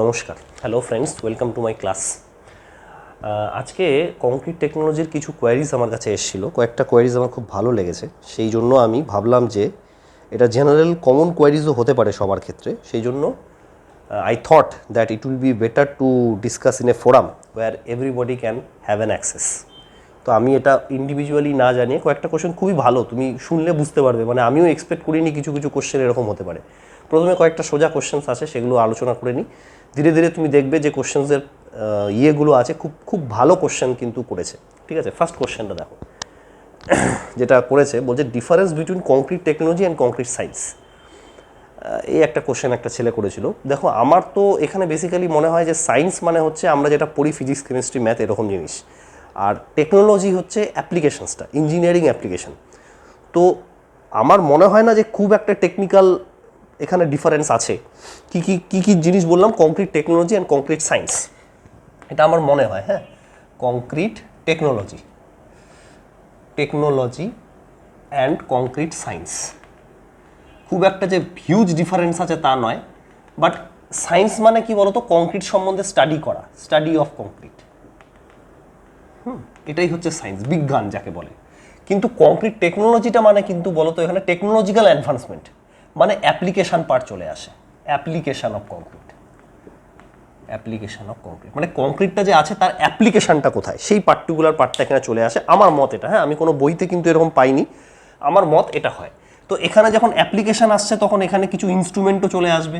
নমস্কার, hello friends, welcome to my class. আজকে concrete টেকনোলজির কিছু কোয়ারিজ আমার কাছে এসেছিল। কয়েকটা কোয়ারিজ আমার খুব ভালো লেগেছে, সেই জন্য আমি ভাবলাম যে এটা জেনারেল কমন কোয়ারিজও হতে পারে সবার ক্ষেত্রে। সেই জন্য I thought that it will be better to discuss in a forum where everybody can have an access. তো আমি এটা ইন্ডিভিজুয়ালি না জানিয়ে কয়েকটা কোশ্চেন খুবই ভালো, তুমি শুনলে বুঝতে পারবে, মানে আমিও এক্সপেক্ট করিনি কিছু কিছু কোশ্চেন এরকম হতে পারে। প্রথমে কয়েকটা সোজা কোশ্চেন্স আছে, সেগুলো আলোচনা করে নিই। ধীরে ধীরে তুমি দেখবে যে কোশ্চেন্সের ইয়েগুলো আছে খুব খুব ভালো কোশ্চেন কিন্তু করেছে। ঠিক আছে, ফার্স্ট কোশ্চেনটা দেখো, যেটা করেছে বলছে difference between concrete technology and concrete science. এই একটা কোশ্চেন একটা ছেলে করেছিল। দেখো, আমার তো এখানে বেসিক্যালি মনে হয় যে সায়েন্স মানে হচ্ছে আমরা যেটা পড়ি ফিজিক্স, কেমিস্ট্রি, ম্যাথ, এরকম জিনিস, আর টেকনোলজি হচ্ছে অ্যাপ্লিকেশনসটা, ইঞ্জিনিয়ারিং অ্যাপ্লিকেশন। তো আমার মনে হয় না যে খুব একটা টেকনিক্যাল এখানে ডিফারেন্স আছে। কি কি কি কি জিনিস বললাম, concrete technology and concrete science, এটা আমার মনে হয়। হ্যাঁ, concrete technology and concrete science, খুব একটা যে হিউজ ডিফারেন্স আছে তা নয়। বাট সায়েন্স মানে কি বলতো, কংক্রিট সম্বন্ধে স্টাডি করা, স্টাডি অফ কংক্রিট, এটাই হচ্ছে সায়েন্স, বিজ্ঞান যাকে বলে। কিন্তু কংক্রিট টেকনোলজিটা মানে কিন্তু বলতো এখানে টেকনোলজিক্যাল অ্যাডভান্সমেন্ট, মানে অ্যাপ্লিকেশন পার্ট চলে আসে। অ্যাপ্লিকেশন অফ কংক্রিট মানে কংক্রিটটা যে আছে তার অ্যাপ্লিকেশনটা কোথায়, সেই পার্টিকুলার পার্টটা এখানে চলে আসে। আমার মত এটা, হ্যাঁ, আমি কোনো বইতে কিন্তু এরকম পাইনি, আমার মত এটা হয়। তো এখানে যখন অ্যাপ্লিকেশন আসছে তখন এখানে কিছু ইনস্ট্রুমেন্টও চলে আসবে।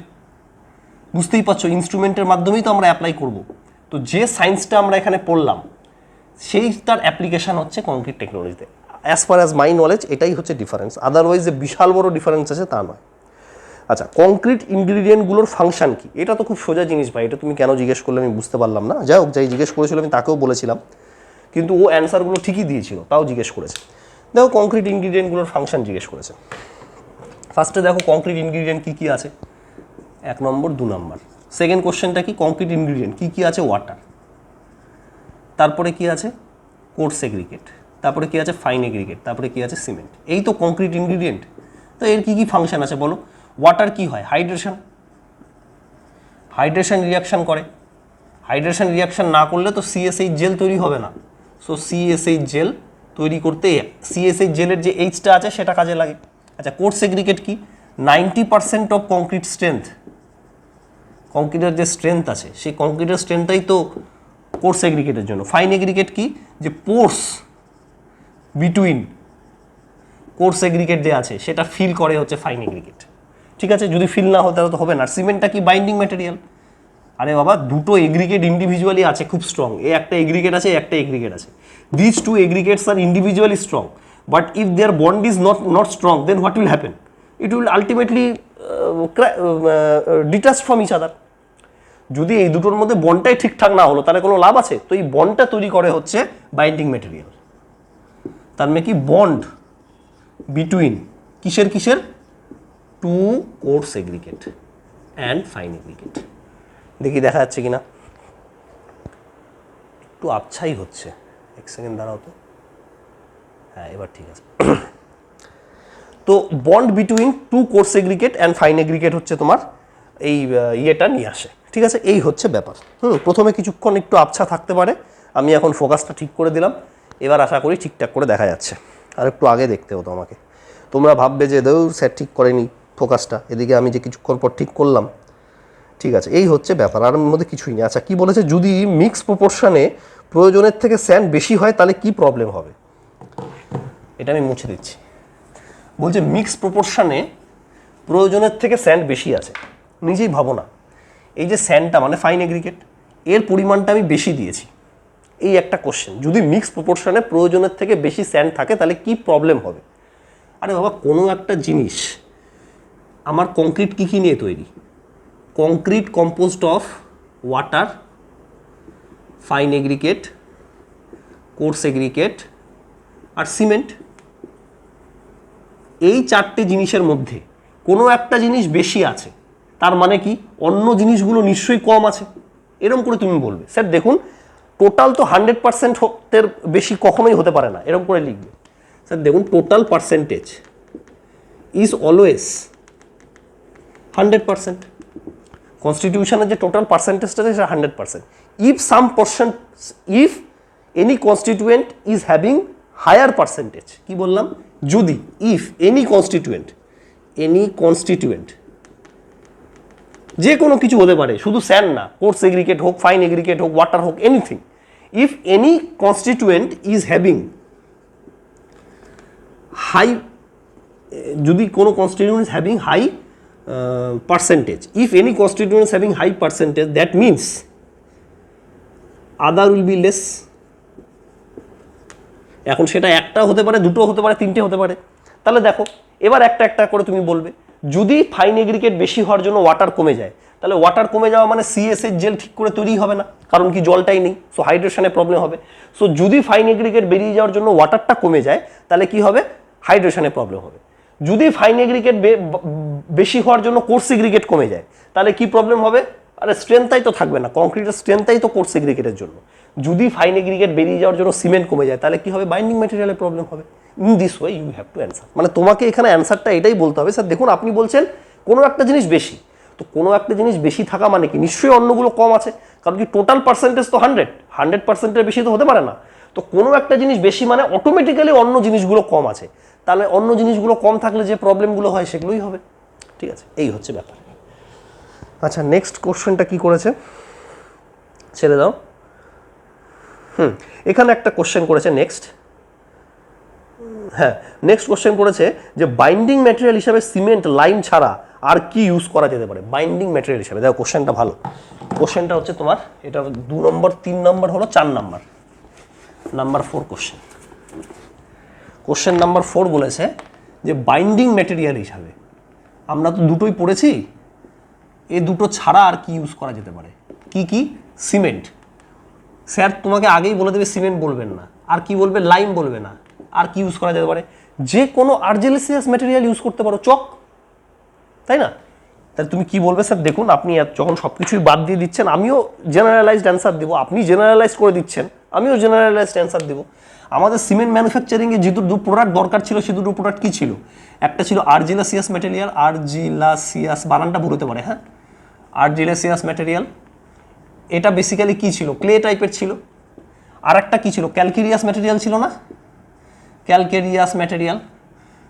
বুঝতেই পারছো, ইনস্ট্রুমেন্টের মাধ্যমেই তো আমরা অ্যাপ্লাই করব। তো যে সায়েন্সটা আমরা এখানে পড়লাম সেই তার অ্যাপ্লিকেশন হচ্ছে কংক্রিট টেকনোলজিতে। As far as my knowledge এটাই হচ্ছে ডিফারেন্স, আদারওয়াইজ যে বিশাল বড় ডিফারেন্স আছে তা নয়। আচ্ছা, কংক্রিট ইনগ্রিডিয়েন্টগুলোর ফাংশন কি? এটা তো খুব সোজা জিনিস ভাই, এটা তুমি কেন জিজ্ঞেস করলে আমি বুঝতে পারলাম না। যাই হোক, যাই জিজ্ঞেস করেছিল আমি তাকেও বলেছিলাম, কিন্তু ও অ্যান্সারগুলো ঠিকই দিয়েছিল, তাও জিজ্ঞেস করেছে। দেখো, কংক্রিট ইনগ্রিডিয়েন্টগুলোর ফাংশন জিজ্ঞেস করেছে। ফার্স্টে দেখো কংক্রিট ইনগ্রিডিয়েন্ট কী কী আছে, 1 নম্বর 2 নম্বর। সেকেন্ড কোশ্চেনটা কি, কংক্রিট ইনগ্রিডিয়েন্ট কী কী আছে? ওয়াটার। তারপরে কি আছে? Course aggregate. তারপরে কি আছে? Fine aggregate. তারপরে কি আছে? সিমেন্ট। এই তো কংক্রিট ইনগ্রিডিয়েন্ট। তো এর কী কী ফাংশন আছে বলো? ওয়াটার কি হয়? হাইড্রেশন রিয়াকশান করে। হাইড্রেশন রিয়াকশান না করলে তো সিএসএইচ জেল তৈরি হবে না। সো সিএসএইচ জেল তৈরি করতে সিএসএইচ জেলের যে এইচটা আছে সেটা কাজে লাগে। আচ্ছা, কোর্স এগ্রিগেট কি? 90% অফ কংক্রিট স্ট্রেংথ, কংক্রিটের যে স্ট্রেংথ আছে সেই কংক্রিটের স্ট্রেংথটাই তো কোর্স এগ্রিগেটের জন্য। ফাইন এগ্রিগেট কি? যে পোর্স বিটুইন কোর্স এগ্রিগেট যে আছে সেটা ফিল করে হচ্ছে ফাইন এগ্রিগেট। ঠিক আছে, যদি ফিল না হতে তো হবে না। সিমেন্টটা কি? Binding material. আরে বাবা, দুটো এগ্রিগেট ইন্ডিভিজুয়ালি আছে খুব স্ট্রং, একটা এগ্রিগেট আছে, একটা এগ্রিগেট আছে। This two aggregates are individually strong, but if their bond is not strong, then what will happen? It will ultimately detach from each other. যদি এই দুটোর মধ্যে বন্ডটাই ঠিকঠাক না হলো তাহলে কোনো লাভ আছে? তো এই বন্ডটা তৈরি করে হচ্ছে বাইন্ডিং ম্যাটেরিয়াল। তার মানে কি? বন্ড বিটুইন কিসের two coarse aggregate and fine aggregate. দেখি দেখা যাচ্ছে কিনা, একটু আবছাই হচ্ছে, 1 সেকেন্ড দাঁড়াও তো। হ্যাঁ, এবার ঠিক আছে। তো bond between two coarse aggregate and fine aggregate হচ্ছে তোমার এই ইয়েটা নিয়ে আসে। ঠিক আছে, এই হচ্ছে ব্যাপার। প্রথমে কিছুক্ষণ একটু আবছা থাকতে পারে, আমি এখন ফোকাসটা ঠিক করে দিলাম, এবার আশা করি ঠিকঠাক করে দেখা যাচ্ছে। আর একটু আগে দেখতে হতো আমাকে, তোমরা ভাববে যে দেউ স্যার ঠিক করেনি ফোকাসটা, এদিকে আমি যে কিছুক্ষণ পর ঠিক করলাম। ঠিক আছে, এই হচ্ছে ব্যাপার, আর মধ্যে কিছুই নেই। আচ্ছা, কি বলেছে? যদি মিক্স প্রপোর্শনে প্রয়োজনের থেকে স্যান্ড বেশি হয় তাহলে কি প্রবলেম হবে? এটা আমি মুছে দিচ্ছি। বলছে মিক্স প্রপোর্শনে প্রয়োজনের থেকে স্যান্ড বেশি আছে। নিজেই ভাবো না, এই যে স্যান্ডটা মানে ফাইন এগ্রিগেট, এর পরিমাণটা আমি বেশি দিয়েছি, এই একটা কোশ্চেন। যদি মিক্স প্রপোর্শনে প্রয়োজনের থেকে বেশি স্যান্ড থাকে তাহলে কি প্রবলেম হবে? আরে বাবা, কোনো একটা জিনিস, আমার কংক্রিট কী কী নিয়ে তৈরি? Concrete composed of water, fine aggregate, coarse aggregate আর সিমেন্ট। এই 4টে জিনিসের মধ্যে কোনো একটা জিনিস বেশি আছে, তার মানে কি অন্য জিনিসগুলো নিশ্চয়ই কম আছে, এরকম করে তুমি বলবে। স্যার দেখুন, টোটাল তো 100%-এর বেশি কখনোই হতে পারে না, এরকম করে লিখবে। স্যার দেখুন, টোটাল পার্সেন্টেজ ইজ অলওয়েজ 100%। কনস্টিটিউশনের যে টোটাল পার্সেন্টেজটা আছে সেটা 100%। If any constituent is having higher percentage, কি বললাম, যদি ইফ এনি কনস্টিটিউয়েন্ট যে কোনো কিছু হতে পারে, শুধু স্যান্ড না, কোর্স এগ্রিগেট হোক, ফাইন এগ্রিগেট হোক, ওয়াটার হোক, anything, if any constituent is having high, যদি কোনো constituent is having high percentage, if any constituent is having high percentage, that means other will be less. এখন সেটা একটা হতে পারে, দুটো হতে পারে, তিনটে হতে পারে। তাহলে দেখো এবার একটা একটা করে তুমি বলবে। যদি ফাইন এগ্রিগেট বেশি হওয়ার জন্য ওয়াটার কমে যায়, তাহলে ওয়াটার কমে যাওয়া মানে সিএসএর জেল ঠিক করে তৈরি হবে না, কারণ কি জলটাই নেই, সো হাইড্রেশনে প্রবলেম হবে। সো যদি ফাইন এগ্রিগেট বেরিয়ে যাওয়ার জন্য ওয়াটারটা কমে যায়, তাহলে কি হবে, হাইড্রেশনে প্রবলেম হবে। যদি ফাইন এগ্রিগেট বেশি হওয়ার জন্য কোর্স এগ্রিগেট কমে যায়, তাহলে কি প্রবলেম হবে, আরে স্ট্রেংথটাই তো থাকবে না, কংক্রিটের স্ট্রেংথটাই তো কোর্স এগ্রিগেটের জন্য। যদি ফাইন এগ্রিগেট বেরিয়ে যাওয়ার জন্য সিমেন্ট কমে যায়, তাহলে কি হবে, বাইন্ডিং ম্যাটেরিয়ালের প্রবলেম হবে। In this way you have to answer, মানে তোমাকে এখানে অ্যান্সারটা এটাই বলতে হবে, স্যার দেখুন আপনি বলছেন কোনো একটা জিনিস বেশি, তো কোনো একটা জিনিস বেশি থাকা মানে কি, নিশ্চয়ই অন্যগুলো কম আছে, কারণ কি টোটাল পার্সেন্টেজ তো 100%-এর বেশি তো হতে পারে না। তো কোনো একটা জিনিস বেশি মানে অটোমেটিক্যালি অন্য জিনিসগুলো কম আছে, তাহলে অন্য জিনিসগুলো কম থাকলে যে প্রবলেমগুলো হয় সেগুলোই হবে। ঠিক আছে, এই হচ্ছে ব্যাপার। আচ্ছা, নেক্সট কোশ্চেনটা কি করেছে, ছেড়ে দাও। এখানে একটা কোশ্চেন করেছে নেক্সট, হ্যাঁ নেক্সট কোশ্চেন করেছে যে বাইন্ডিং ম্যাটেরিয়াল হিসাবে সিমেন্ট লাইম ছাড়া আর কি ইউজ করা যেতে পারে বাইন্ডিং ম্যাটেরিয়াল হিসাবে। দেখো কোশ্চেনটা ভালো, কোশ্চেনটা হচ্ছে তোমার এটা 2 নম্বর, 3 নম্বর হলো 4 নম্বর, নাম্বার 4 কোশ্চেন। কোশ্চেন নাম্বার 4 বলেছে যে বাইন্ডিং ম্যাটেরিয়াল হিসাবে, আমরা তো দুটোই পড়েছি, এই দুটো ছাড়া আর কি ইউজ করা যেতে পারে, কি কি, সিমেন্ট, স্যার তোমাকে আগেই বলে দেবে সিমেন্ট বলবেন না, আর কি বলবে, লাইম বলবে না, আর কি ইউজ করা যেতে পারে, যে কোনো আর্জিলেসিয়াস ম্যাটেরিয়াল ইউজ করতে পারো, চক, তাই না। তাহলে তুমি কি বলবে, স্যার দেখুন আপনি যখন সব কিছুই বাদ দিয়ে দিচ্ছেন, আমিও জেনারেলাইজড অ্যান্সার দেবো, আপনি জেনারেলাইজ করে দিচ্ছেন, আমিও জেনারেলাইজড অ্যান্সার দেবো। আমাদের সিমেন্ট ম্যানুফ্যাকচারিংয়ে যে দুটো প্রোডাক্ট দরকার ছিল, সে দুটো প্রোডাক্ট কী ছিল, একটা ছিল আর্জিলাসিয়াস ম্যাটেরিয়াল, আর্জিলাসিয়াস বানানটা ভুল হতে পারে, হ্যাঁ, আর্জিলাসিয়াস ম্যাটেরিয়াল, এটা বেসিক্যালি কী ছিল, ক্লে টাইপের ছিল। আর একটা কী ছিল, ক্যালকেরিয়াস ম্যাটেরিয়াল ছিল না, ক্যালকেরিয়াস ম্যাটেরিয়াল।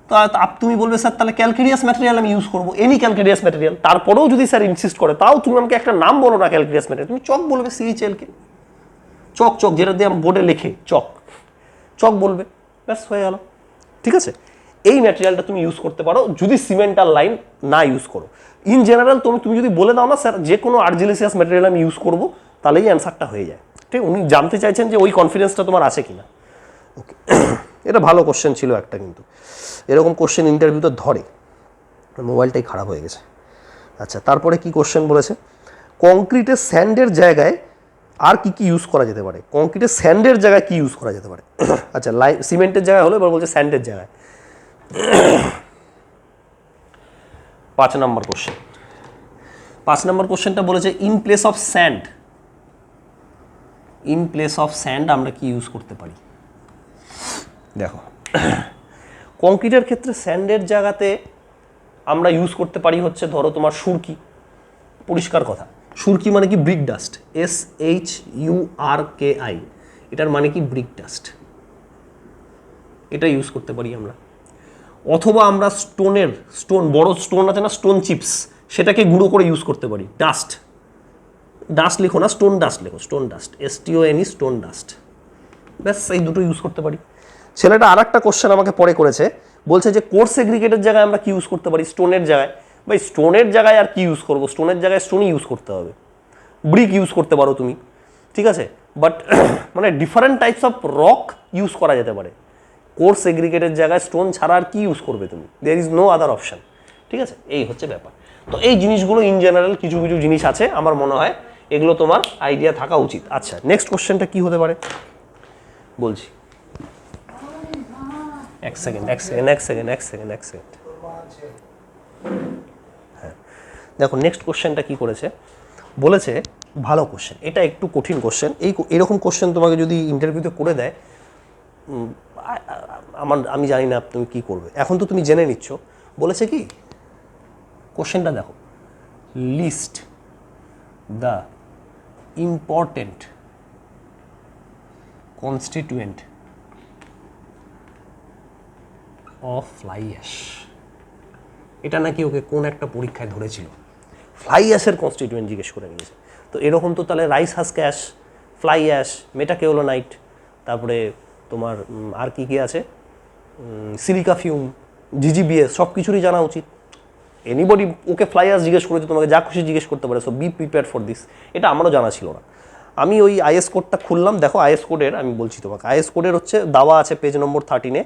তো তুমি বলবে স্যার তাহলে ক্যালকেরিয়াস ম্যাটেরিয়াল আমি ইউজ করবো, এনি ক্যালকেরিয়াস ম্যাটেরিয়াল। তারপরেও যদি স্যার ইনসিস্ট করে, তাও তুমি আমাকে একটা নাম বলো না ক্যালকেরিয়াস ম্যাটেরিয়াল, তুমি চক বলবে, সিএইচএলকে, চক, চক যেটা দিয়ে আমার বোর্ডে লেখে, চক, চক বলবে, ব্যাস হয়ে গেল। ঠিক আছে, এই ম্যাটেরিয়ালটা তুমি ইউজ করতে পারো যদি সিমেন্ট আর লাইম না ইউজ করো। ইন জেনারেল তুমি যদি বলে দাও না স্যার যে কোনো আর্জিলেসিয়াস ম্যাটেরিয়াল আমি ইউজ করবো, তাহলেই অ্যান্সারটা হয়ে যায়। ঠিক, উনি জানতে চাইছেন যে ওই কনফিডেন্সটা তোমার আছে কিনা। ওকে, এটা ভালো কোশ্চেন ছিল একটা, কিন্তু এরকম কোশ্চেন ইন্টারভিউতে ধরে, মোবাইলটাই খারাপ হয়ে গেছে। আচ্ছা, তারপরে কি কোশ্চেন বলেছে, কংক্রিটের স্যান্ডের জায়গায় আর কি কি ইউজ করা যেতে পারে, কংক্রিটের স্যান্ডের জায়গায় কি ইউজ করা যেতে পারে। আচ্ছা, সিমেন্টের জায়গায় হলো, এবার বলছে স্যান্ডের জায়গায়। 5 নম্বর কোশ্চেন, 5 নম্বর কোশ্চেনটা বলেছে in place of sand, in place of sand আমরা কি ইউজ করতে পারি। দেখো, কংক্রিটের ক্ষেত্রে স্যান্ডের জায়গাতে আমরা ইউজ করতে পারি হচ্ছে, ধরো তোমার সুরকি, পরিষ্কার কথা, সুরকি মানে কি, ব্রিক ডাস্ট, SHURKI, এটার মানে কি ব্রিক ডাস্ট, এটা ইউজ করতে পারি আমরা। অথবা আমরা স্টোন, বড় স্টোন আছে না, স্টোন চিপস, সেটাকে গুঁড়ো করে ইউজ করতে পারি, ডাস্ট, ডাস্ট লিখো না, স্টোন ডাস্ট লেখো, stone dust, STONE, stone dust, ব্যাস এই দুটো ইউজ করতে পারি। ছেলেটা আর একটা কোশ্চেন আমাকে পরে করেছে, বলছে যে কোর্স এগ্রিগেটের জায়গায় আমরা কি ইউজ করতে পারি, স্টোনের জায়গায়। ভাই স্টোনের জায়গায় আর কি ইউজ করবো, স্টোনের জায়গায় স্টোনই ইউজ করতে হবে, ব্রিক ইউজ করতে পারো তুমি, ঠিক আছে, বাট মানে different types of rock use করা যেতে পারে। কোর্স এগ্রিগেটের জায়গায় স্টোন ছাড়া আর কি ইউজ করবে তুমি, there is no other option. ঠিক আছে, এই হচ্ছে ব্যাপার। তো এই জিনিসগুলো ইন জেনারেল কিছু কিছু জিনিস আছে, আমার মনে হয় এগুলো তোমার আইডিয়া থাকা উচিত। আচ্ছা, নেক্সট কোশ্চেনটা কি হতে পারে বলছি, এক সেকেন্ড। হ্যাঁ, দেখো নেক্সট কোশ্চেনটা কি করেছে, বলেছে ভালো কোশ্চেন, এটা একটু কঠিন কোশ্চেন, এরকম কোশ্চেন তোমাকে যদি ইন্টারভিউতে করে দেয়, আমি জানি না তুমি কি করবে। এখন তো তুমি জেনে নিচ্ছ, বলেছে কি, কোশ্চেনটা দেখো, list the important constituent of fly ash. এটা নাকি ওকে কোন একটা পরীক্ষায় ধরেছিল, ফ্লাই অ্যাশের কনস্টিটিউয়েন্ট জিজ্ঞেস করে নিয়েছে। তো এরকম তো তাহলে rice husk ash, fly ash, metakaolinite, তারপরে তোমার আর কি কি আছে, সিলিকা ফিউম, জিজিবিএস, সব কিছুরই জানা উচিত। এনিবডি ওকে ফ্লাই অ্যাশ জিজ্ঞেস করেছে, তোমাকে যা খুশি জিজ্ঞেস করতে পারে। So B prepare for this. এটা আমারও জানা ছিল না। আমি ওই আইএস কোডটা খুললাম, দেখো আইএস কোডের আমি বলছি তোমাকে, আইএস কোডের হচ্ছে দেওয়া আছে পেজ নম্বর 13-এ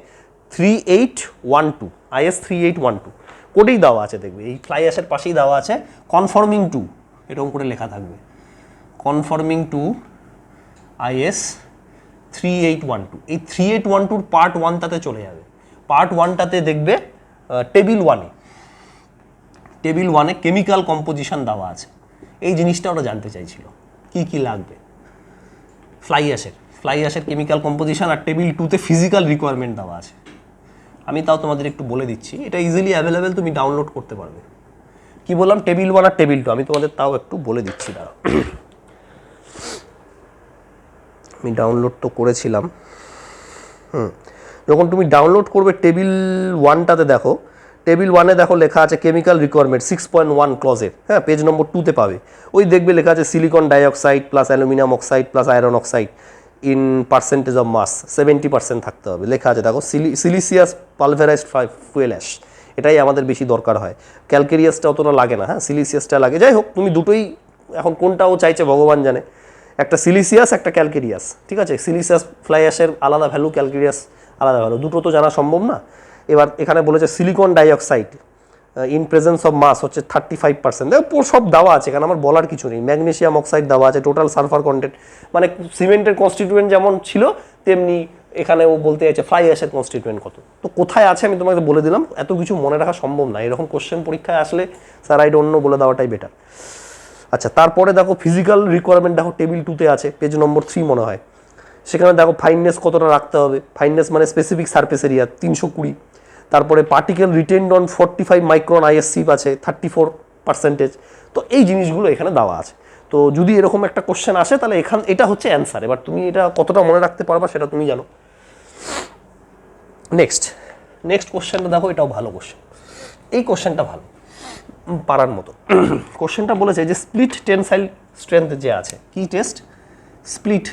3812, আইএস 3812 কোডেই দেওয়া আছে। দেখবে এই ফ্লাই অ্যাশের পাশেই দেওয়া আছে কনফর্মিং টু, এরকম করে লেখা থাকবে কনফর্মিং টু আইএস 3812। এই 3812 পার্ট 1টাতে চলে যাবে। পার্ট 1টাতে দেখবে টেবিল 1-এ কেমিক্যাল কম্পোজিশন দেওয়া আছে। এই জিনিসটা ওরা জানতে চাইছিল কি কি লাগবে ফ্লাই অ্যাশের কেমিক্যাল কম্পোজিশন, আর টেবিল 2-তে ফিজিক্যাল রিকোয়ারমেন্ট দেওয়া আছে। আমি তাও তোমাদের একটু বলে দিচ্ছি, এটা ইজিলি অ্যাভেলেবেল, তুমি ডাউনলোড করতে পারবে। কি বললাম, টেবিল 1 আর টেবিল 2, আমি তোমাদের তাও একটু বলে দিচ্ছি। দাঁড়াও, আমি ডাউনলোড তো করেছিলাম। যখন তুমি ডাউনলোড করবে টেবিল 1টাতে দেখো, টেবিল 1-এ দেখো লেখা আছে কেমিক্যাল রিকোয়ারমেন্ট 6.1 ক্লজের, হ্যাঁ, পেজ নম্বর 2-তে পাবে। ওই দেখবে লেখা আছে silicon dioxide plus aluminium oxide plus iron oxide in percentage of mass 70% থাকতে হবে, লেখা আছে। দেখো সিলিসিয়াস পালভারাইজড ফুয়েল অ্যাশ, এটাই আমাদের বেশি দরকার হয়। ক্যালকেরিয়াসটা অতটা লাগে না, হ্যাঁ, সিলিসিয়াসটা লাগে। যাই হোক, তুমি দুটোই এখন কোনটাও চাইছে ভগবান জানে, একটা সিলিসিয়াস একটা ক্যালকেরিয়াস, ঠিক আছে। সিলিসিয়াস ফ্লাই অ্যাশের আলাদা ভ্যালু, ক্যালকেরিয়াস আলাদা ভ্যালু, দুটো তো জানা সম্ভব না। এবার এখানে বলেছে silicon dioxide in presence of mass হচ্ছে 35%, দেখো সব দেওয়া আছে, এখানে আমার বলার কিছু নেই। ম্যাগনেসিয়াম অক্সাইড দেওয়া আছে, টোটাল সালফার কন্টেন্ট, মানে সিমেন্টের কনস্টিটিউয়েন্ট যেমন ছিল তেমনি এখানে ও বলতে চাইছে ফ্লাই অ্যাশের কনস্টিটিউয়েন্ট কত। তো কোথায় আছে আমি তোমাকে বলে দিলাম, এত কিছু মনে রাখা সম্ভব না। এরকম কোশ্চেন পরীক্ষায় আসলে স্যার আই ডোন্ট নো বলে দেওয়াটাই বেটার। আচ্ছা, তারপরে দেখো ফিজিক্যাল রিকোয়ারমেন্ট, দেখো টেবিল 2-তে আছে, পেজ নম্বর 3 মনে হয়। সেখানে দেখো ফাইননেস কতটা রাখতে হবে, ফাইননেস মানে স্পেসিফিক সারফেস এরিয়া 320। তারপরে particle retained on 45 micron ISC আছে 34%। তো এই জিনিসগুলো এখানে দেওয়া আছে। তো যদি এরকম একটা কোশ্চেন আসে তাহলে এটা হচ্ছে অ্যান্সার। এবার তুমি এটা কতটা মনে রাখতে পারবা সেটা তুমি জানো। নেক্সট কোশ্চেনটা দেখো, এটাও ভালো কোশ্চেন। এই কোশ্চেনটা ভালো, পারার মতো। কোশ্চেনটা বলেছে যে স্প্লিট টেনসাইল স্ট্রেংথ যে আছে, কি test, split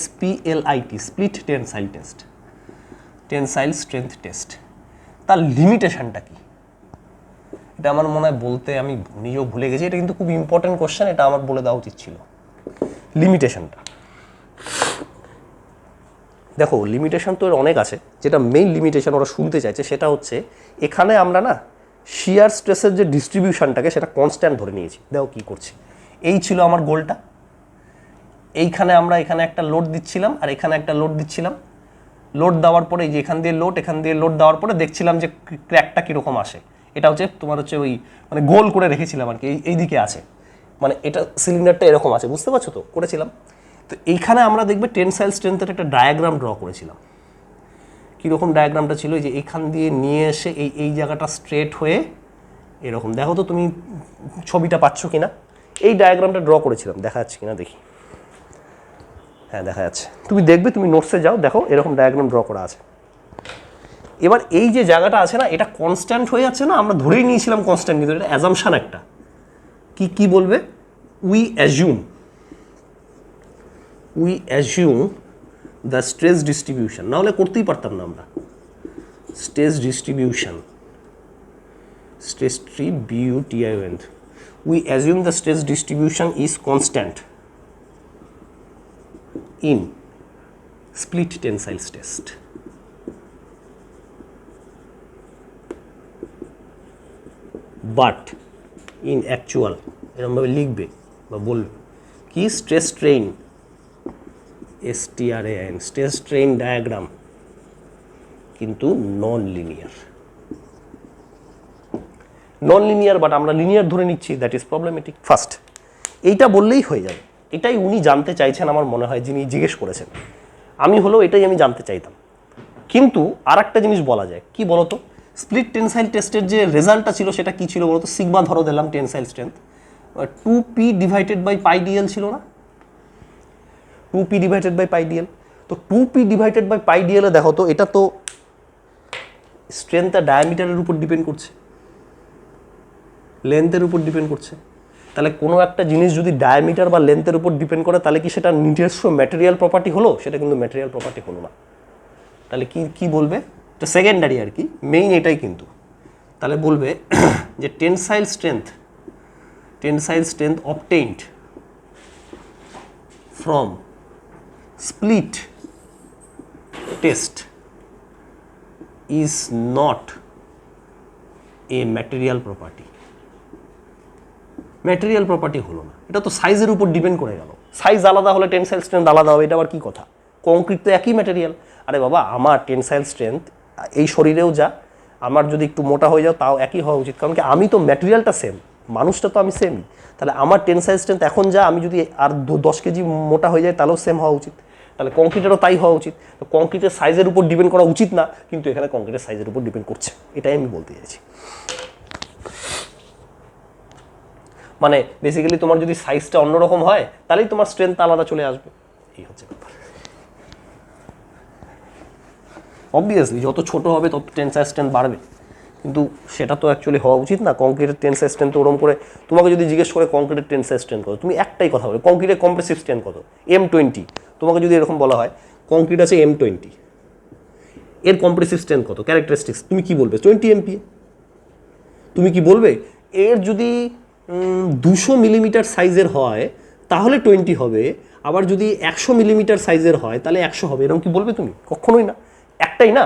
SPLIT, split tensile test, tensile strength test, তার লিমিটেশনটা কি? এটা আমার মনে হয় বলতে আমি নিজেও ভুলে গেছি। এটা কিন্তু খুব ইম্পর্টেন্ট কোশ্চেন, এটা আমার বলে দেওয়া উচিত ছিল। লিমিটেশনটা দেখো, লিমিটেশন তো অনেক আছে, যেটা মেইন লিমিটেশন ওরা শুনতে চাইছে সেটা হচ্ছে এখানে আমরা না শিয়ার স্ট্রেসের যে ডিস্ট্রিবিউশনটাকে সেটা কনস্ট্যান্ট ধরে নিয়েছি। দেখো কী করছি, এই ছিল আমার গোলটা। এইখানে আমরা এখানে একটা লোড দিচ্ছিলাম আর এখানে একটা লোড দিচ্ছিলাম। লোড দেওয়ার পরে এই যে এখান দিয়ে লোড দেওয়ার পরে দেখছিলাম যে ক্র্যাকটা কীরকম আসে। এটা হচ্ছে তোমার হচ্ছে ওই মানে গোল করে রেখেছিলাম আর কি, এই দিকে আছে, মানে এটা সিলিন্ডারটা এরকম আছে, বুঝতে পারছো তো, করেছিলাম। তো এইখানে আমরা দেখবে টেনসাইল স্ট্রেংথের একটা ডায়াগ্রাম ড্র করেছিলাম। কীরকম ডায়াগ্রামটা ছিল, যে এখান দিয়ে নিয়ে এসে এই জায়গাটা স্ট্রেট হয়ে এরকম, দেখো তো তুমি ছবিটা পাচ্ছ কিনা, এই ডায়াগ্রামটা ড্র করেছিলাম, দেখা যাচ্ছে কিনা দেখি, হ্যাঁ দেখা যাচ্ছে। তুমি দেখবে, তুমি নোটসে যাও, দেখো এরকম ডায়াগ্রাম ড্র করা আছে। এবার এই যে জায়গাটা আছে না, এটা কনস্ট্যান্ট হয়ে যাচ্ছে না, আমরা ধরেই নিয়েছিলাম কনস্ট্যান্ট, কিন্তু এটা অ্যাজাম্পশন একটা। কি বলবে, we assume the stress distribution, নাহলে করতেই পারতাম না আমরা। Stress distribution, we assume the stress distribution is constant in split tensile test. But in actual, এরকম ভাবে লিখবে বা বলবে কি, stress strain, STRAIN, stress strain diagram কিন্তু নন লিনিয়ার, বাট আমরা লিনিয়ার ধরে নিচ্ছি, দ্যাট ইজ প্রবলেমেটিক। ফার্স্ট এইটা বললেই হয়ে যাবে, এটাই উনি জানতে চাইছেন আমার মনে হয়, যিনি জিজ্ঞেস করেছেন। আমি হলেও এটাই আমি জানতে চাইতাম। কিন্তু আর একটা জিনিস বলা যায়, কি বলতো, স্প্লিট টেনসাইল টেস্টের যে রেজাল্টটা ছিল সেটা কি ছিল বলতো, সিগমা ধরো দিলাম tensile strength, 2p divided by pi DL ছিল না, 2p divided by pi DL. তো 2p ডিভাইডেড বাই পাই ডিএলে দেখো তো এটা তো স্ট্রেংথ আর ডায়ামিটারের উপর ডিপেন্ড করছে, লেন্থের উপর ডিপেন্ড করছে। তাহলে কোনো একটা জিনিস যদি ডায়ামিটার বা লেন্থের উপর ডিপেন্ড করে তাহলে কি সেটা নিজস্ব ম্যাটেরিয়াল প্রপার্টি হলো? সেটা কিন্তু ম্যাটেরিয়াল প্রপার্টি হলো না। তাহলে কি বলবে? এটা সেকেন্ডারি আর কি, মেইন এটাই কিন্তু। তাহলে বলবে যে tensile strength obtained from split test is not a material property. Material property হলো না, এটা তো সাইজের উপর ডিপেন্ড করে গেল। সাইজ আলাদা হলে টেনসাইল স্ট্রেংথ আলাদা হবে, এটা আবার কি কথা? কংক্রিট তো একই ম্যাটেরিয়াল। আরে বাবা, আমার টেনসাইল স্ট্রেংথ এই শরীরেও যা, আমার যদি একটু মোটা হয়ে যাও তাও একই হওয়া উচিত, কারণ কি আমি তো ম্যাটেরিয়ালটা সেম, মানুষটা তো আমি সেমই। তাহলে আমার টেনসাইল স্ট্রেংথ এখন যা, আমি যদি আর 10 কেজি মোটা হয়ে যায় তাহলেও সেম হওয়া উচিত। তাহলে কংক্রিটেরও তাই হওয়া উচিত। তো কংক্রিটের সাইজের উপর ডিপেন্ড করা উচিত না, কিন্তু এখানে কংক্রিটের সাইজের উপর ডিপেন্ড করছে, এটাই আমি বলতে চাইছি। মানে বেসিক্যালি তোমার যদি সাইজটা অন্যরকম হয় তাহলেই তোমার স্ট্রেংথ আলাদা চলে আসবে, এই হচ্ছে ব্যাপার। অবভিয়াসলি যত ছোট হবে তত টেনসাইল স্ট্রেংথ বাড়বে, কিন্তু সেটা তো অ্যাকচুয়ালি হওয়া উচিত না। কংক্রিটের টেনসাইল স্ট্রেংথ ওরকম করে তোমাকে যদি জিজ্ঞেস করে কংক্রিটের টেনসাইল স্ট্রেংথ কত, তুমি একটাই কথা বলে কংক্রিটের কম্প্রেসিভ স্ট্রেংথ কত, M20। তোমাকে যদি এরকম বলা হয় কংক্রিট আছে M20, এর কম্প্রেসিভ স্ট্রেংথ কত, ক্যারেক্টারিস্টিক্স, তুমি কি বলবে? 20 MPa। তুমি কি বলবে এর যদি 200 মিলিমিটার সাইজের হয় তাহলে 20 হবে, আবার যদি 100 মিলিমিটার সাইজের হয় তাহলে 100 হবে, এরকম কি বলবে তুমি? কখনোই না। একটাই না,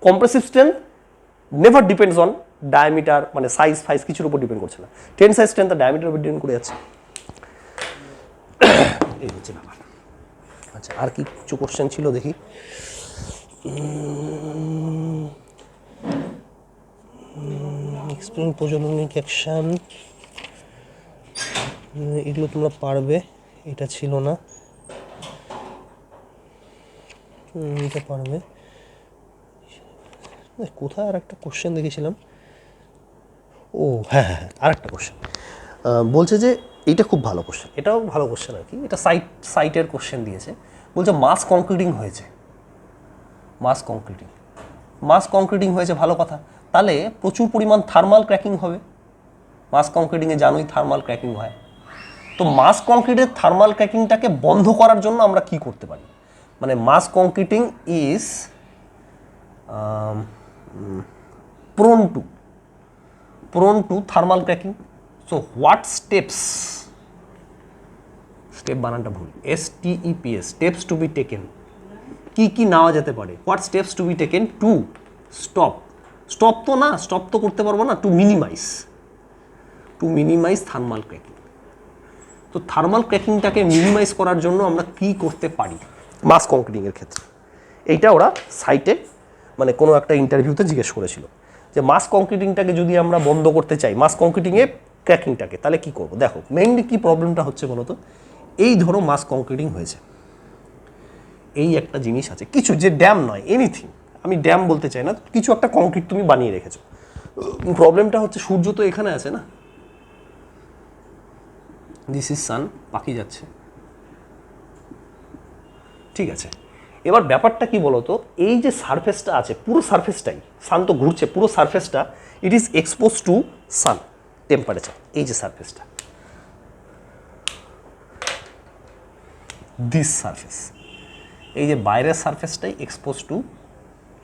compressive strength never depends on diameter, মানে সাইজ ফাইজ কিছুর উপর ডিপেন্ড করছে না। টেনসাইল স্ট্রেংথ আর ডায়ামিটার উপর ডিপেন্ড করে যাচ্ছে, এই হচ্ছে ব্যাপার। আচ্ছা, আর কি কিছু কোশ্চেন ছিল দেখি। এক্সপ্লেন প্রজননিক অ্যাকশন, এগুলো তোমরা পারবে, এটা ছিল না, এটা পারবে। কোথায় আর একটা কোশ্চেন দেখেছিলাম, ও হ্যাঁ, আর একটা কোশ্চেন বলছে যে এইটা খুব ভালো কোশ্চেন, এটাও ভালো কোশ্চেন আর কি। এটা সাইটের কোশ্চেন দিয়েছে, বলছে মাস কংক্রিটিং হয়েছে, মাস কংক্রিটিং হয়েছে, ভালো কথা। তাহলে প্রচুর পরিমাণ থার্মাল ক্র্যাকিং হবে। মাস কংক্রিটিংয়ে জানোই থার্মাল ক্র্যাকিং হয়। তো মাস কংক্রিটের থার্মাল ক্র্যাকিংটাকে বন্ধ করার জন্য আমরা কি করতে পারি? মানে মাস কংক্রিটিং is prone to thermal cracking. So what steps বানানটা ভুল, STEPS, steps to be taken, কি নেওয়া যেতে পারে? What steps to be taken to stop তো করতে পারবো না, to minimize thermal cracking। তো থার্মাল ক্র্যাকিংটাকে মিনিমাইজ করার জন্য আমরা কি করতে পারি মাস কংক্রিটিংয়ের ক্ষেত্রে? এইটা ওরা সাইটে মানে কোনো একটা ইন্টারভিউতে জিজ্ঞেস করেছিল যে মাস কংক্রিটিংটাকে যদি আমরা বন্ধ করতে চাই, মাস কংক্রিটিংয়ে ক্র্যাকিংটাকে, তাহলে কি করব? দেখো মেইনলি কি প্রবলেমটা হচ্ছে বলো তো। এই ধরো মাস কংক্রিটিং হয়েছে, এই একটা জিনিস আছে, কিছু যে ড্যাম নয়, এনিথিং, আমি ড্যাম বলতে চাই না, কিছু একটা কংক্রিট তুমি বানিয়ে রেখেছো। প্রবলেমটা হচ্ছে সূর্য তো এখানে আছে না, দিস ইজ সান, পাখি যাচ্ছে, ঠিক আছে। এবার ব্যাপারটা কি বলতো, এই যে সারফেসটা আছে, পুরো সারফেসটাই, সান তো ঘুরছে, পুরো সারফেসটা it is expose to sun temperature. এই যে সারফেসটা, দিস সারফেস, এই যে বাইরের সারফেসটাই এক্সপোজ টু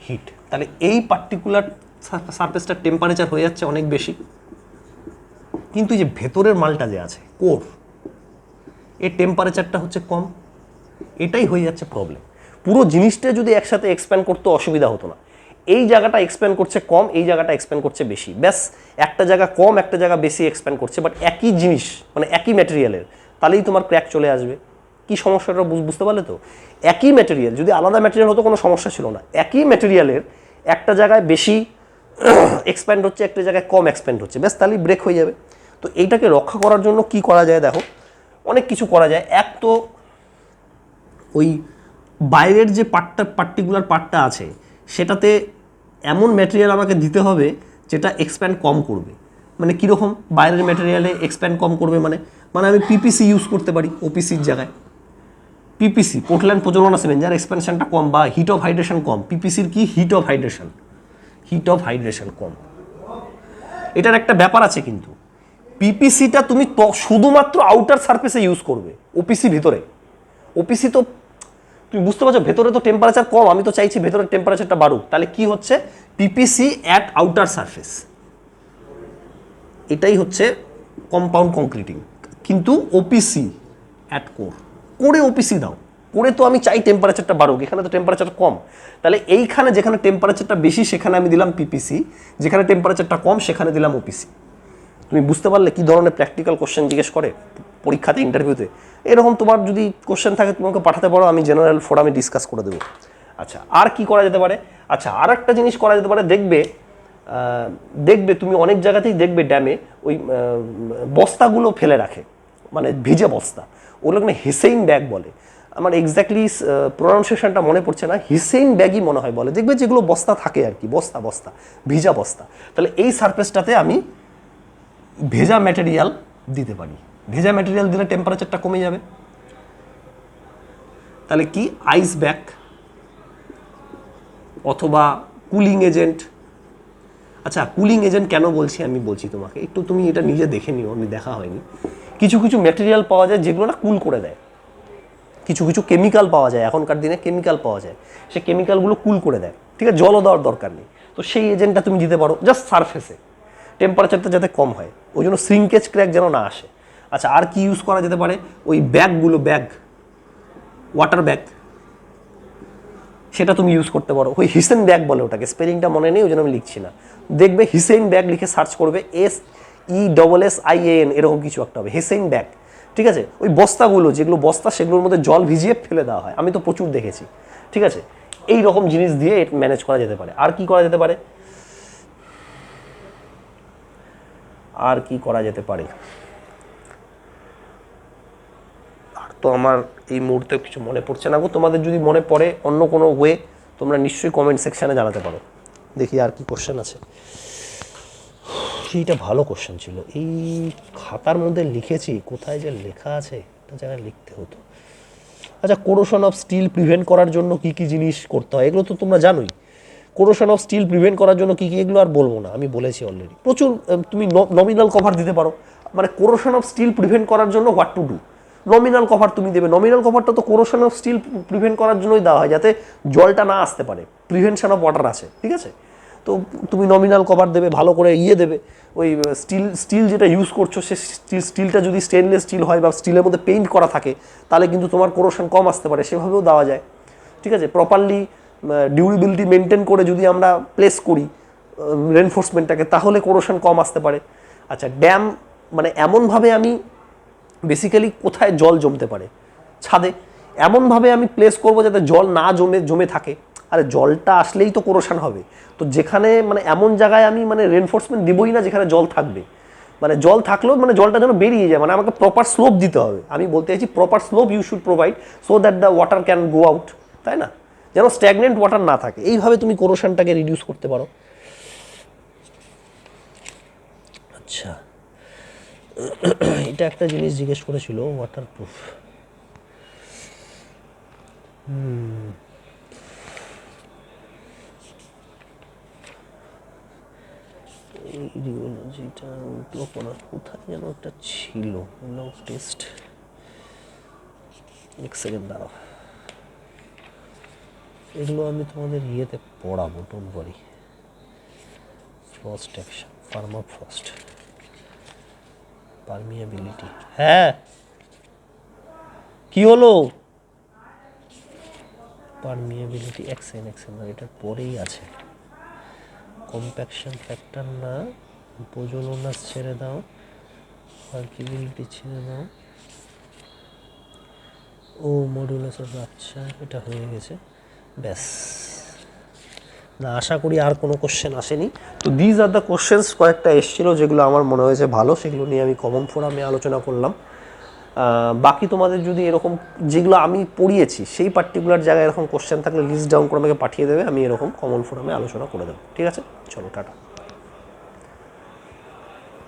হিট। তাহলে এই পার্টিকুলার সারফেসটার টেম্পারেচার হয়ে যাচ্ছে অনেক বেশি, কিন্তু এই যে ভেতরের মালটা যে আছে কোর, এর টেম্পারেচারটা হচ্ছে কম, এটাই হয়ে যাচ্ছে প্রবলেম। পুরো জিনিসটা যদি একসাথে এক্সপ্যান্ড করতে অসুবিধা হতো না। এই জায়গাটা এক্সপ্যান্ড করছে কম, এই জায়গাটা এক্সপ্যান্ড করছে বেশি, ব্যাস একটা জায়গা কম একটা জায়গা বেশি এক্সপ্যান্ড করছে, বাট একই জিনিস মানে একই ম্যাটেরিয়ালের, তাহলেই তোমার ক্র্যাক চলে আসবে। কি সমস্যাটা বুঝতে পারলে তো? একই ম্যাটেরিয়াল, যদি আলাদা ম্যাটেরিয়াল হতো কোনো সমস্যা ছিল না, একই ম্যাটেরিয়ালের একটা জায়গায় বেশি এক্সপ্যান্ড হচ্ছে, একটা জায়গায় কম এক্সপ্যান্ড হচ্ছে, ব্যাস তাহলেই ব্রেক হয়ে যাবে। তো এইটাকে রক্ষা করার জন্য কি করা যায়? দেখো অনেক কিছু করা যায়। এক তো ওই বাইরের যে পার্টিকুলার পার্টটা আছে সেটাতে এমন ম্যাটেরিয়াল আমাকে দিতে হবে যেটা এক্সপ্যান্ড কম করবে। মানে কীরকম বাইরের ম্যাটেরিয়ালে এক্সপ্যান্ড কম করবে, মানে মানে আমি পিপিসি ইউজ করতে পারি ওপিসির জায়গায়। পিপিসি পোর্টল্যান্ড প্রজননা সিমেন্ট, যার এক্সপ্যানশনটা কম বা হিট অফ হাইড্রেশন কম। পিপিসির কি হিট অফ হাইড্রেশন কম। এটার একটা ব্যাপার আছে কিন্তু, পিপিসিটা তুমি শুধুমাত্র আউটার সারফেসে ইউজ করবে, ওপিসি ভিতরে। ওপিসি তো তুমি বুঝতে পারছো, ভেতরে তো টেম্পারেচার কম, আমি তো চাইছি ভেতরের টেম্পারেচারটা বাড়ুক। তাহলে কি হচ্ছে, পিপিসি অ্যাট আউটার সারফেস, এটাই হচ্ছে কম্পাউন্ড কংক্রিটিং। কিন্তু ওপিসি অ্যাট কোরে ওপিসি দাও, কোরে তো আমি চাই টেম্পারেচারটা বাড়ুক, এখানে তো টেম্পারেচার কম। তাহলে এইখানে যেখানে টেম্পারেচারটা বেশি সেখানে আমি দিলাম পিপিসি, যেখানে টেম্পারেচারটা কম সেখানে দিলাম ওপিসি। তুমি বুঝতে পারলে কী ধরনের প্র্যাকটিক্যাল কোশ্চেন জিজ্ঞেস করে পরীক্ষাতে, ইন্টারভিউতে। এরকম তোমার যদি কোশ্চেন থাকে তোমাকে পাঠাতে পারো, আমি জেনারেল ফোরামে ডিসকাস করে দেবো। আচ্ছা, আর কি করা যেতে পারে? আচ্ছা, আর একটা জিনিস করা যেতে পারে, দেখবে তুমি অনেক জায়গাতেই দেখবে ড্যামে ওই বস্তাগুলো ফেলে রাখে, মানে ভিজে বস্তা, ওগুলো হিসেইন ব্যাগ বলে। আমার এক্স্যাক্টলি প্রোনাউন্সিয়েশনটা মনে পড়ছে না, হিসেইন ব্যাগই মনে হয় বলে। দেখবে যেগুলো বস্তা থাকে আর কি, বস্তা ভিজা বস্তা। তাহলে এই সারফেসটাতে আমি ভেজা ম্যাটেরিয়াল দিতে পারি। ভেজা ম্যাটেরিয়াল দিলে টেম্পারেচারটা কমে যাবে। তাহলে কি আইস ব্যাগ অথবা কুলিং এজেন্ট। আচ্ছা, কুলিং এজেন্ট কেন বলছি আমি বলছি তোমাকে, একটু তুমি এটা নিজে দেখে নিও, আমি দেখা হয়নি। কিছু কিছু ম্যাটেরিয়াল পাওয়া যায় যেগুলো না কুল করে দেয়, কিছু কিছু কেমিক্যাল পাওয়া যায়, এখনকার দিনে কেমিক্যাল পাওয়া যায়, সেই কেমিক্যালগুলো কুল করে দেয়, ঠিক আছে, জলও দেওয়ার দরকার নেই। তো সেই এজেন্টটা তুমি দিতে পারো জাস্ট সারফেসে, টেম্পারেচারটা যাতে কম হয়, ওই জন্য শ্রিঙ্কেজ ক্র্যাক যেন না আসে। আচ্ছা, আর কি ইউজ করা যেতে পারে? ওই ব্যাগগুলো, ওয়াটার ব্যাগ, সেটা তুমি ইউজ করতে পারো। ওই হিসেন ব্যাগ বলে ওটাকে, স্পেলিংটা মনে নেই ওই জন্য আমি লিখছি না। দেখবে হিসেইন ব্যাগ লিখে সার্চ করবে, SESSIAN এরকম কিছু একটা হবে, হিসেইন ব্যাগ, ঠিক আছে। ওই বস্তাগুলো, যেগুলো বস্তা, সেগুলোর মধ্যে জল ভিজিয়ে ফেলে দেওয়া হয়, আমি তো প্রচুর দেখেছি, ঠিক আছে। এই রকম জিনিস দিয়ে ম্যানেজ করা যেতে পারে। আর কি করা যেতে পারে? আর তো আমার এই মুহূর্তে কিছু মনে পড়ছে না গো। তোমাদের যদি মনে পড়ে অন্য কোনো ওয়ে, তোমরা নিশ্চয়ই কমেন্ট সেকশানে জানাতে পারো। দেখি আর কি কোশ্চেন আছে। এইটা ভালো কোশ্চেন ছিল, এই খাতার মধ্যে লিখেছি, কোথায় যে লেখা আছে একটা জায়গায় লিখতে হতো। আচ্ছা, কোরোশন অফ স্টিল প্রিভেন্ট করার জন্য কি কি জিনিস করতে হয়, এগুলো তো তোমরা জানোই। কোরোশন অফ স্টিল প্রিভেন্ট করার জন্য কি কি, এগুলো আর বলবো না, আমি বলেছি অলরেডি। প্রচুর তুমি নমিনাল কভার দিতে পারো, মানে কোরোশন অফ স্টিল প্রিভেন্ট করার জন্য what to do, nominal cover তুমি দেবে। নমিনাল কভারটা তো কোরোশন অফ স্টিল প্রিভেন্ট করার জন্যই দেওয়া হয়, যাতে জলটা না আসতে পারে, প্রিভেনশন অফ ওয়াটার আছে, ঠিক আছে। তো তুমি নমিনাল কভার দেবে, ভালো করে দেবে। ওই স্টিল যেটা ইউজ করছো, সে স্টিলটা যদি স্টেনলেস স্টিল হয় বা স্টিলের মধ্যে পেইন্ট করা থাকে, তাহলে কিন্তু তোমার কোরোশন কম আসতে পারে, সেভাবেও দেওয়া যায়, ঠিক আছে। প্রপারলি ডিউরেবিলিটি মেনটেন করে যদি আমরা প্লেস করি রেনফোর্সমেন্টটাকে, তাহলে কোরোশন কম আসতে পারে। আচ্ছা, ড্যাম মানে এমনভাবে আমি বেসিক্যালি কোথায় জল জমতে পারে, ছাদে, এমনভাবে আমি প্লেস করব যাতে জল না জমে থাকে। আরে জলটা আসলেই তো কোরোশন হবে, তো যেখানে মানে এমন জায়গায় আমি মানে রেনফোর্সমেন্ট দিবই না যেখানে জল থাকবে, মানে জল থাকলেও মানে জলটা যেন বেরিয়ে যায়, মানে আমাকে প্রপার স্লোপ দিতে হবে। আমি বলতে চাইছি proper slope you should provide, so that the water can go out, তাই না, যেন স্ট্যাগনেন্ট ওয়াটার না থাকে। এইভাবে তুমি কোরোশনটাকে রিডিউস করতে পারো। আচ্ছা, এটা একটা জিনিস জিজ্ঞেস করেছিল, ওয়াটারপ্রুফ। এই রিওলজিটা উঠলো কোথায় যেন একটা ছিল, টেস্ট, এক সেকেন্ড দাঁড়াও, এগুলো আমি তোমাদের পড়াবো, don't worry. Frost action, permafrost, permeability, হ্যাঁ কি হলো, পারমিয়াবিলিটি এক্সেন এটার পরেই আছে। কম্প্যাকশন ফ্যাক্টর না, প্রজননাস ছেড়ে দাও, পারমিয়াবিলিটি ছেড়ে দাও, ও মডুলাস অফ রাপচার, এটা হয়ে গেছে, ব্যাস। না, আশা করি আর কোনো কোশ্চেন আসেনি। তো দিজ আর দ্য কোশ্চেন্স, কয়েকটা এসেছিলো যেগুলো আমার মনে হয়েছে ভালো, সেগুলো নিয়ে আমি কমন ফোরামে আলোচনা করলাম। বাকি তোমাদের যদি এরকম যেগুলো আমি পড়িয়েছি সেই পার্টিকুলার জায়গায় এরকম কোশ্চেন থাকলে লিস্ট ডাউন করে আমাকে পাঠিয়ে দেবে, আমি এরকম কমন ফোরামে আলোচনা করে দেবো, ঠিক আছে। চলো, টাটা।